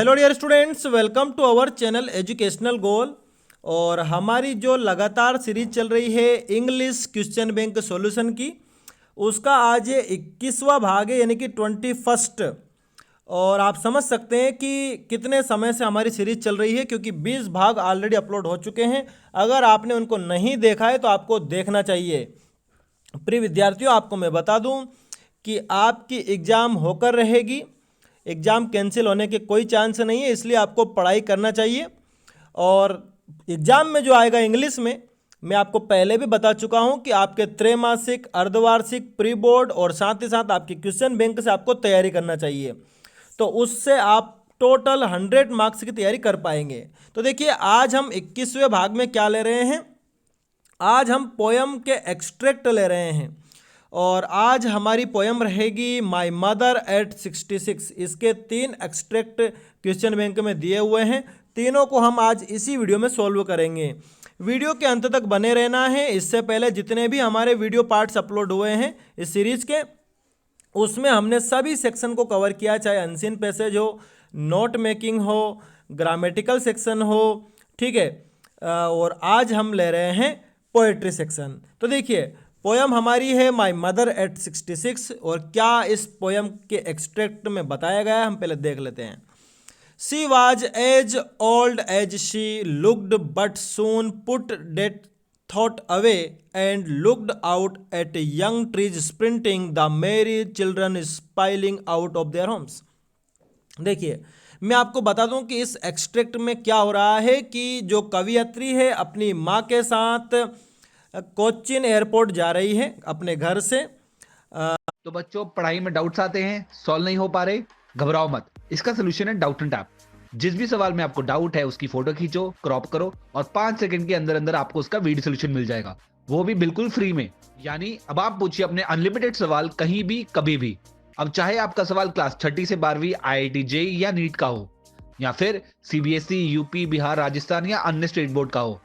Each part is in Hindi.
Hello dear students, welcome to our channel educational goal. और हमारी जो लगातार सीरीज चल रही है इंग्लिश क्वेश्चन बैंक सॉल्यूशन की, उसका आज ये 21वां भाग है, यानी कि 21st। और आप समझ सकते हैं कि कितने समय से हमारी सीरीज चल रही है, क्योंकि 20 भाग ऑलरेडी अपलोड हो चुके हैं। अगर आपने उनको नहीं देखा है तो आपको देखना चाहिए। प्रिय विद्यार्थियों, आपको मैं बता दूं कि आपकी एग्ज़ाम होकर रहेगी, एग्ज़ाम कैंसिल होने के कोई चांस नहीं है, इसलिए आपको पढ़ाई करना चाहिए। और एग्ज़ाम में जो आएगा इंग्लिश में, मैं आपको पहले भी बता चुका हूं कि आपके त्रैमासिक, अर्धवार्षिक, प्री बोर्ड और साथ ही साथ आपकी क्वेश्चन बैंक से आपको तैयारी करना चाहिए। तो उससे आप टोटल 100 मार्क्स की तैयारी कर पाएंगे। तो देखिए, आज हम 21वें भाग में क्या ले रहे हैं। आज हम पोयम के एक्सट्रैक्ट ले रहे हैं और आज हमारी पोयम रहेगी माय मदर एट 66। इसके 3 एक्सट्रैक्ट क्वेश्चन बैंक में दिए हुए हैं। तीनों को हम आज इसी वीडियो में सॉल्व करेंगे। वीडियो के अंत तक बने रहना है। इससे पहले जितने भी हमारे वीडियो पार्ट्स अपलोड हुए हैं इस सीरीज के, उसमें हमने सभी सेक्शन को कवर किया, चाहे अनसीन पैसेज हो, नोट मेकिंग हो, ग्रामेटिकल सेक्शन हो, ठीक है। और आज हम ले रहे हैं पोएट्री सेक्शन। तो देखिए, पोयम हमारी है माय मदर एट 66। और क्या इस पोयम के एक्सट्रैक्ट में बताया गया है, हम पहले देख लेते हैं। She was as old as she looked, but soon put that thought away and looked out at young trees sprinting, the merry children spilling out of their homes। देखिए, मैं आपको बता दूं कि इस एक्सट्रैक्ट में क्या हो रहा है कि जो कवियत्री है अपनी माँ के साथ कोचीन एयरपोर्ट जा रही है अपने घर से। तो बच्चों, पढ़ाई में डाउट्स आते हैं, सॉल्व नहीं हो पा रहे, घबराओ मत। इसका सोल्यूशन है डाउट एंड टैप। जिस भी सवाल में आपको डाउट है उसकी फोटो खींचो, क्रॉप करो और 5 सेकंड के अंदर अंदर आपको उसका वीडियो सोल्यूशन मिल जाएगा, वो भी बिल्कुल फ्री में। यानी अब आप पूछिए अपने अनलिमिटेड सवाल कहीं भी कभी भी। अब चाहे आपका सवाल क्लास 6 से 12वीं IIT JEE या नीट का हो, या फिर CBSE, यूपी, बिहार, राजस्थान या अन्य स्टेट बोर्ड का हो,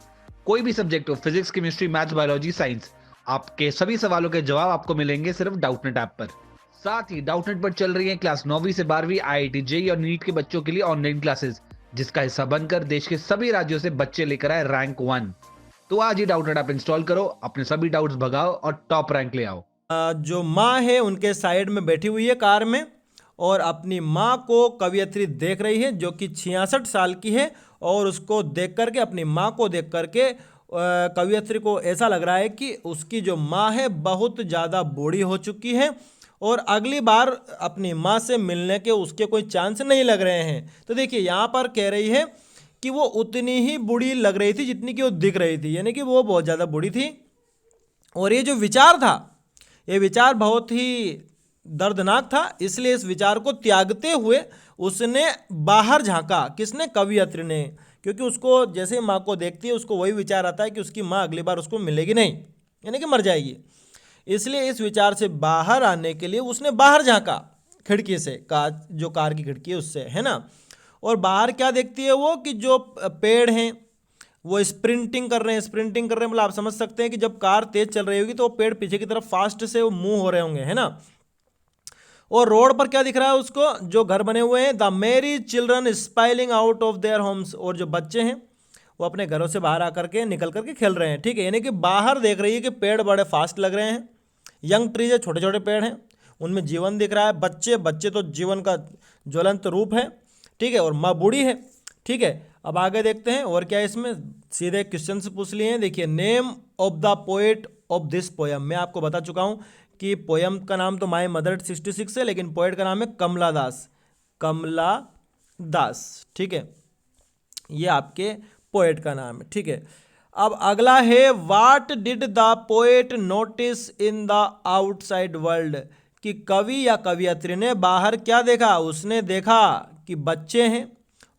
कोई भी सब्जेक्ट हो, physics, chemistry, maths, biology, science, आपके सभी सवालों के जवाब आपको मिलेंगे सिर्फ डाउटनेट ऐप पर। साथ ही डाउटनेट पर चल रही है क्लास 9वीं से 12वीं IIT JEE और नीट के बच्चों के लिए ऑनलाइन क्लासेस, जिसका हिस्सा बनकर देश के सभी राज्यों से बच्चे लेकर आए रैंक 1। तो आज ही डाउटनेट ऐप इंस्टॉल करो, अपने सभी डाउट्स भगाओ और टॉप रैंक ले आओ। जो माँ है उनके साइड में बैठी हुई है कार में, और अपनी माँ को कवियत्री देख रही है जो कि 66 साल की है। और उसको देख करके, अपनी माँ को देख करके कवियत्री को ऐसा लग रहा है कि उसकी जो माँ है बहुत ज़्यादा बूढ़ी हो चुकी है और अगली बार अपनी माँ से मिलने के उसके कोई चांस नहीं लग रहे हैं। तो देखिए, यहाँ पर कह रही है कि वो उतनी ही बूढ़ी लग रही थी जितनी कि वो दिख रही थी, यानी कि वो बहुत ज़्यादा बूढ़ी थी। और ये जो विचार था, ये विचार बहुत ही दर्दनाक था, इसलिए इस विचार को त्यागते हुए उसने बाहर झांका। किसने? कवियत्री ने। क्योंकि उसको जैसे माँ को देखती है उसको वही विचार आता है कि उसकी माँ अगली बार उसको मिलेगी नहीं, यानी कि मर जाएगी। इसलिए इस विचार से बाहर आने के लिए उसने बाहर झांका खिड़की से, जो कार की खिड़की है उससे, है ना। और बाहर क्या देखती है वो कि जो पेड़ हैं वो स्प्रिंटिंग कर रहे हैं। स्प्रिंटिंग कर रहे हैं मतलब आप समझ सकते हैं कि जब कार तेज चल रही होगी तो वो पेड़ पीछे की तरफ फास्ट से वो मूव हो रहे होंगे, है ना। और रोड पर क्या दिख रहा है उसको? जो घर बने हुए हैं, द मेरी children spoiling out of their homes. और जो बच्चे हैं वो अपने घरों से बाहर आकर के निकल करके खेल रहे हैं, ठीक है। यानी कि बाहर देख रही है कि पेड़ बड़े फास्ट लग रहे हैं, यंग ट्रीज है, छोटे छोटे पेड़ हैं, उनमें जीवन दिख रहा है। बच्चे बच्चे तो जीवन का ज्वलंत रूप है, ठीक है। और माँ बूढ़ी है, ठीक है। अब आगे देखते हैं और क्या है इसमें। सीधे क्वेश्चन से पूछ लिए हैं। देखिए, name of the poet of this poem. मैं आपको बता चुका हूँ कि पोयम का नाम तो माय मदर 66 है, लेकिन पोएट का नाम है कमला दास। कमला दास, ठीक है, ये आपके पोएट का नाम है, ठीक है। अब अगला है, what did the poet notice in the outside world. कि कवि या कवियत्री ने बाहर क्या देखा? उसने देखा कि बच्चे हैं।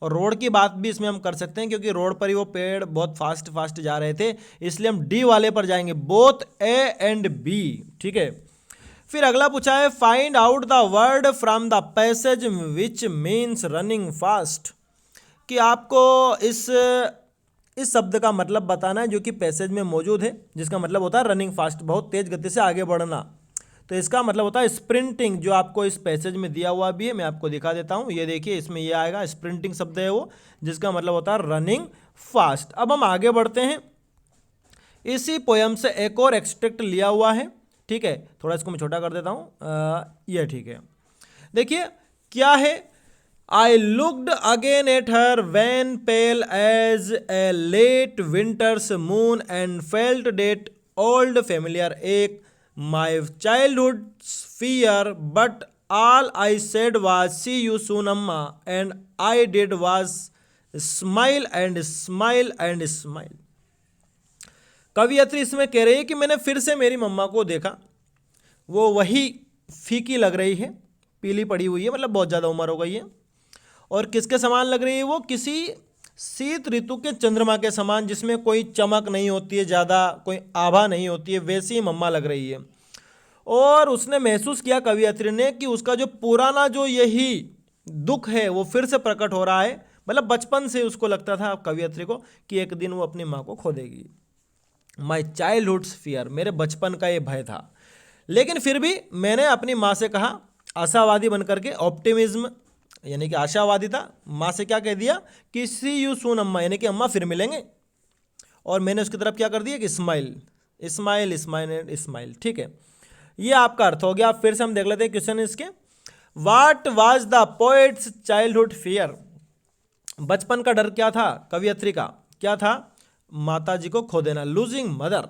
और रोड की बात भी इसमें हम कर सकते हैं, क्योंकि रोड पर ही वो पेड़ बहुत फास्ट फास्ट जा रहे थे, इसलिए हम डी वाले पर जाएंगे, बोथ ए एंड बी, ठीक है। फिर अगला पूछा है, find out the word from the passage which means running fast. कि आपको इस शब्द का मतलब बताना है जो कि पैसेज में मौजूद है, जिसका मतलब होता है रनिंग फास्ट, बहुत तेज गति से आगे बढ़ना। तो इसका मतलब होता है स्प्रिंटिंग, जो आपको इस पैसेज में दिया हुआ भी है, मैं आपको दिखा देता हूँ। ये देखिए, इसमें ये आएगा, स्प्रिंटिंग शब्द है वो, जिसका मतलब होता है रनिंग फास्ट। अब हम आगे बढ़ते हैं। इसी पोयम से एक और एक्सट्रैक्ट लिया हुआ है, ठीक है, थोड़ा इसको मैं छोटा कर देता हूँ, ये ठीक है। देखिए क्या है, I looked again at her wan pale as a late winter's moon and felt that old familiar ache my childhood fear, but all I said was see you soon अम्मा, and I did was smile and smile and smile। कवियत्री इसमें कह रही है कि मैंने फिर से मेरी मम्मा को देखा, वो वही फीकी लग रही है, पीली पड़ी हुई है, मतलब बहुत ज़्यादा उम्र हो गई है, और किसके समान लग रही है वो, किसी शीत ऋतु के चंद्रमा के समान, जिसमें कोई चमक नहीं होती है ज़्यादा, कोई आभा नहीं होती है, वैसी ही मम्मा लग रही है। और उसने महसूस किया कवियत्री ने कि उसका जो पुराना जो यही दुख है वो फिर से प्रकट हो रहा है, मतलब बचपन से उसको लगता था कवियत्री को कि एक दिन वो अपनी माँ को खो देगी। माई चाइल्डहुड्स फियर, मेरे बचपन का ये भय था, लेकिन फिर भी मैंने अपनी माँ से कहा, आशावादी बनकर के, ऑप्टिमिज्म यानी कि आशावादी था, माँ से क्या कह दिया कि सी यू सून अम्मा, यानी कि अम्मा फिर मिलेंगे। और मैंने उसकी तरफ क्या कर दिया कि smile smile smile and smile, ठीक है, ये आपका अर्थ हो गया। फिर से हम देख लेते हैं क्वेश्चन इसके। What was the poets childhood fear, बचपन का डर क्या था कवियत्री का, क्या था, माता जी को खो देना, लूजिंग मदर।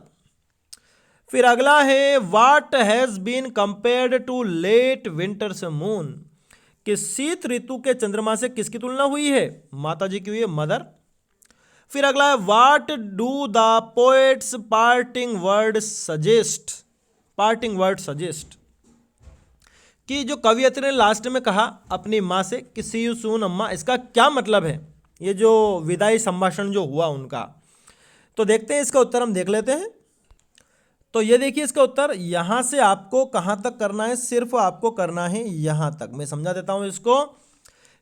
फिर अगला है what has been compared to late winter's moon, कि शीत ऋतु के चंद्रमा से किसकी तुलना हुई है, माता जी की हुई है, मदर। फिर अगला है what do the poets parting word suggest, parting word suggest, कि जो कवियत्री ने लास्ट में कहा अपनी माँ से कि सी यू सून अम्मा, इसका क्या मतलब है, ये जो विदाई संभाषण जो हुआ उनका। तो देखते हैं इसका उत्तर, हम देख लेते हैं। तो ये देखिए इसका उत्तर, यहाँ से आपको कहाँ तक करना है, सिर्फ आपको करना है यहाँ तक। मैं समझा देता हूँ इसको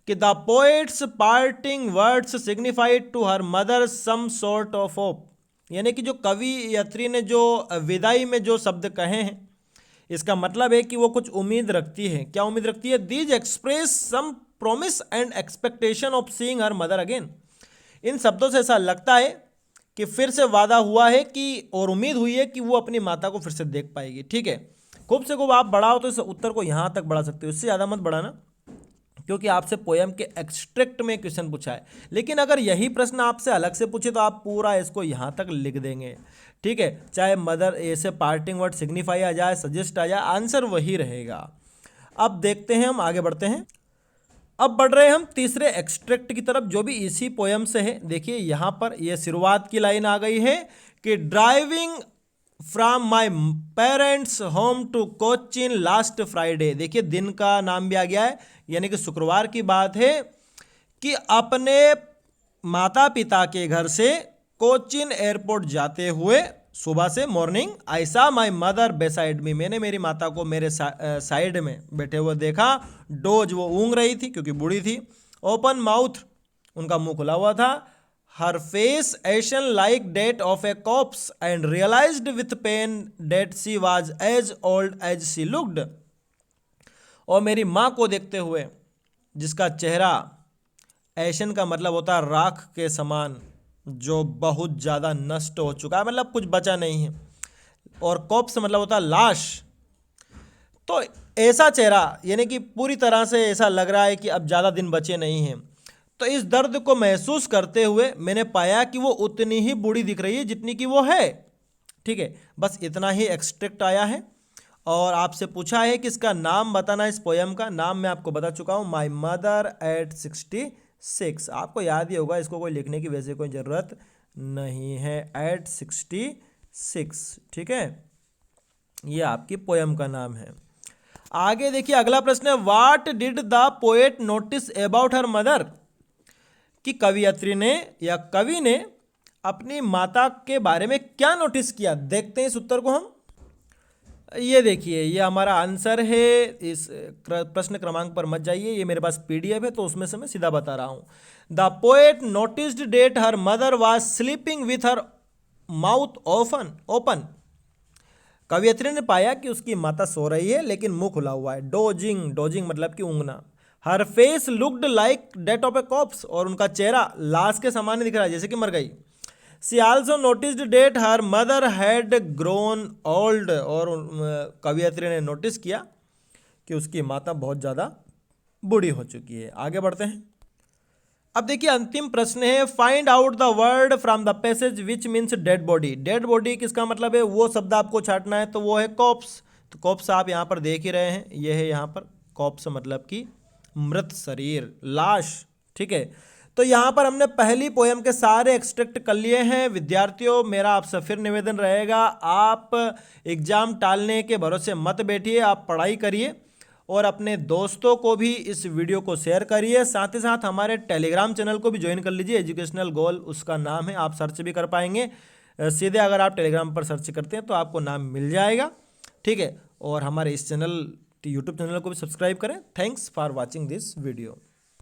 कि the poets parting words signified to her mother some sort of hope, यानी कि जो कवियत्री ने जो विदाई में जो शब्द कहे हैं, इसका मतलब है कि वो कुछ उम्मीद रखती है। क्या उम्मीद रखती है, these express some promise and expectation of seeing her mother again. इन शब्दों से ऐसा लगता है कि फिर से वादा हुआ है कि, और उम्मीद हुई है कि वो अपनी माता को फिर से देख पाएगी, ठीक है। खूब से खूब आप बढ़ाओ तो इस उत्तर को यहाँ तक बढ़ा सकते हो, इससे ज़्यादा मत बढ़ाना, क्योंकि आपसे पोयम के एक्सट्रैक्ट में क्वेश्चन पूछा है। लेकिन अगर यही प्रश्न आपसे अलग से पूछे तो आप पूरा इसको यहाँ तक लिख देंगे, ठीक है, चाहे मदर ऐसे पार्टिंग वर्ड सिग्निफाई आ जाए, सजेस्ट आ जाए, आंसर वही रहेगा। अब देखते हैं, हम आगे बढ़ते हैं। अब बढ़ रहे हैं हम तीसरे एक्सट्रैक्ट की तरफ, जो भी इसी पोयम से है। देखिए यहाँ पर ये शुरुआत की लाइन आ गई है कि driving from my parents home to Cochin last Friday. देखिए दिन का नाम भी आ गया है, यानी कि शुक्रवार की बात है कि अपने माता पिता के घर से कोचिन एयरपोर्ट जाते हुए सुबह से मॉर्निंग, आई सा माई मदर बेसाइड मी, मैंने मेरी माता को मेरे साइड में बैठे हुए देखा। डोज, वो ऊँग रही थी क्योंकि बूढ़ी थी। ओपन माउथ, उनका मुंह खुला हुआ था। Her face ashen like that of a corpse and realised with pain that she was as old as she looked. और मेरी माँ को देखते हुए, जिसका चेहरा, एशन का मतलब होता है राख के समान, जो बहुत ज़्यादा नष्ट हो चुका है, मतलब कुछ बचा नहीं है, और कॉप्स मतलब होता है लाश। तो ऐसा चेहरा, यानी कि पूरी तरह से ऐसा लग रहा है कि अब ज़्यादा दिन बचे नहीं हैं। तो इस दर्द को महसूस करते हुए मैंने पाया कि वो उतनी ही बूढ़ी दिख रही है जितनी कि वो है, ठीक है। बस इतना ही एक्सट्रैक्ट आया है, और आपसे पूछा है कि इसका नाम बताना। इस पोयम का नाम मैं आपको बता चुका हूँ, माई मदर एट 66। आपको याद ही होगा, इसको कोई लिखने की वैसे कोई ज़रूरत नहीं है, एट 66, ठीक है। ये आपकी पोयम का नाम है। आगे देखिए अगला प्रश्न है, what did the poet notice about her mother, कि कवियत्री ने या कवि ने अपनी माता के बारे में क्या नोटिस किया। देखते हैं इस उत्तर को हम। ये देखिए, ये हमारा आंसर है। इस प्रश्न क्रमांक पर मत जाइए, ये मेरे पास PDF है तो उसमें से मैं सीधा बता रहा हूँ। The poet noticed that her mother was sleeping with her mouth open. कवियत्री ने पाया कि उसकी माता सो रही है लेकिन मुंह खुला हुआ है। डोजिंग, डोजिंग मतलब कि ऊँघना। Her face looked like that of a corpse, और उनका चेहरा लाश के समान दिख रहा है, जैसे कि मर गई। She also noticed that her mother had grown old, और कवियत्री ने नोटिस किया कि उसकी माता बहुत ज़्यादा बूढ़ी हो चुकी है। आगे बढ़ते हैं। अब देखिए अंतिम प्रश्न है, find out the word from the passage which means dead body. Dead body किसका मतलब है, वो शब्द आपको छांटना है, तो वो है कॉप्स। तो कॉप्स आप यहाँ पर देख ही रहे हैं, ये है यहाँ पर कॉप्स मतलब कि मृत शरीर, लाश। ठीक है, तो यहाँ पर हमने पहली पोयम के सारे एक्सट्रैक्ट कर लिए हैं। विद्यार्थियों, मेरा आपसे फिर निवेदन रहेगा, आप एग्जाम टालने के भरोसे मत बैठिए, आप पढ़ाई करिए और अपने दोस्तों को भी इस वीडियो को शेयर करिए। साथ ही साथ हमारे टेलीग्राम चैनल को भी ज्वाइन कर लीजिए, एजुकेशनल गोल उसका नाम है, आप सर्च भी कर पाएंगे सीधे। अगर आप टेलीग्राम पर सर्च करते हैं तो आपको नाम मिल जाएगा। ठीक है, और हमारे इस चैनल यूट्यूब चैनल को भी सब्सक्राइब करें। Thanks for watching this video.